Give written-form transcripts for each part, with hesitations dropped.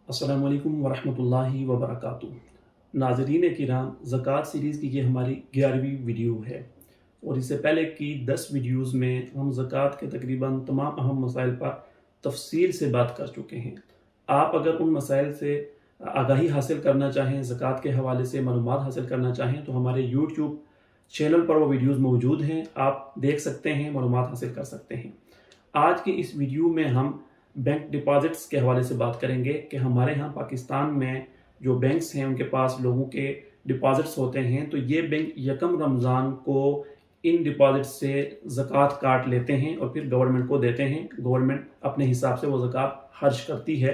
अस्सलामु अलैकुम वरहमतुल्लाहि वबरकातुहू। नाज़रीन किराम, ज़कात सीरीज़ की ये हमारी 11वीं वीडियो है और इससे पहले की 10 वीडियोज़ में हम ज़कात के तकरीबन तमाम अहम मसाइल पर तफ़सील से बात कर चुके हैं। आप अगर उन मसाइल से आगाही हासिल करना चाहें, ज़कात के हवाले से मालूमात हासिल करना चाहें, तो हमारे यूट्यूब चैनल पर वो वीडियोज़ मौजूद हैं, आप देख सकते हैं, मालूमात हासिल कर सकते हैं। आज की इस वीडियो में हम बैंक डिपॉजिट्स के हवाले से बात करेंगे कि हमारे यहाँ पाकिस्तान में जो बैंक्स हैं उनके पास लोगों के डिपॉजिट्स होते हैं, तो ये बैंक यकम रमज़ान को इन डिपॉजिट से ज़कात काट लेते हैं और फिर गवर्नमेंट को देते हैं। गवर्नमेंट अपने हिसाब से वो ज़कात खर्च करती है।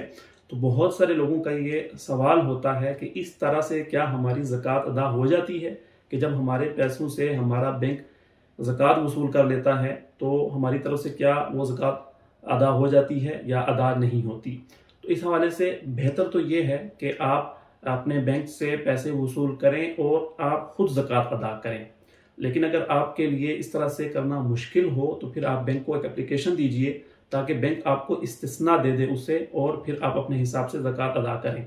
तो बहुत सारे लोगों का ये सवाल होता है कि इस तरह से क्या हमारी ज़कात अदा हो जाती है कि जब हमारे पैसों से हमारा बैंक ज़कात वसूल कर लेता है तो हमारी तरफ से क्या वो ज़कात अदा हो जाती है या अदा नहीं होती। तो इस हवाले से बेहतर तो ये है कि आप अपने बैंक से पैसे वसूल करें और आप ख़ुद ज़कात अदा करें। लेकिन अगर आपके लिए इस तरह से करना मुश्किल हो तो फिर आप बैंक को एक एप्लीकेशन दीजिए ताकि बैंक आपको इस्तिस्ना दे दे उससे और फिर आप अपने हिसाब से ज़कात अदा करें।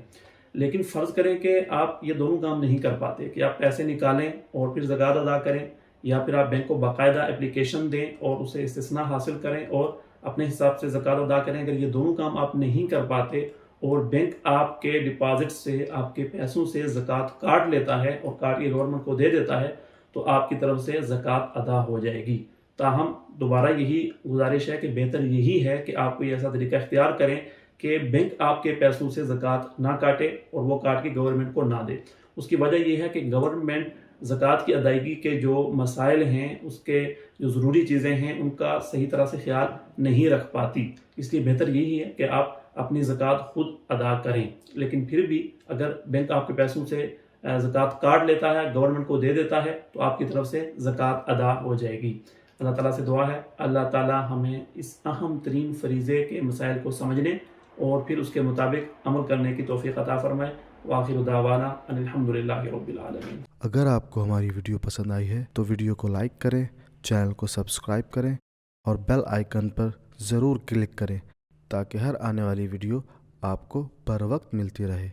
लेकिन फ़र्ज़ करें कि आप ये दोनों काम नहीं कर पाते कि आप पैसे निकालें और फिर ज़कात अदा करें, या फिर आप बैंक को बाकायदा एप्लीकेशन दें और उसे इस्तिस्ना हासिल करें और अपने हिसाब से ज़कात अदा करें। अगर ये दोनों काम आप नहीं कर पाते और बैंक आपके डिपॉजिट से, आपके पैसों से ज़कात काट लेता है और काट के गवर्नमेंट को दे देता है, तो आपकी तरफ से ज़कात अदा हो जाएगी। ताहम दोबारा यही गुजारिश है कि बेहतर यही है कि आप कोई ऐसा तरीका इख्तियार करें कि बैंक आपके पैसों से ज़कात ना काटे और वो काट के गवर्नमेंट को ना दे। उसकी वजह यह है कि गवर्नमेंट ज़कात की अदायगी के जो मसाइल हैं, उसके जो ज़रूरी चीज़ें हैं, उनका सही तरह से ख्याल नहीं रख पाती। इसलिए बेहतर यही है कि आप अपनी ज़कात खुद अदा करें। लेकिन फिर भी अगर बैंक आपके पैसों से ज़कात काट लेता है, गवर्नमेंट को दे देता है, तो आपकी तरफ से ज़कात अदा हो जाएगी। अल्लाह ताला से दुआ है, अल्लाह ताला हमें इस अहम तरीन फरीज़े के मसाइल को समझने और फिर उसके मुताबिक अमल करने की तौफ़ीक़ अता फ़रमाए। वाखिर दावाना अनिल हम्दुलिल्लाहि रब्बिल आलमीन। अगर आपको हमारी वीडियो पसंद आई है तो वीडियो को लाइक करें, चैनल को सब्सक्राइब करें और बेल आइकन पर ज़रूर क्लिक करें ताकि हर आने वाली वीडियो आपको बर वक्त मिलती रहे।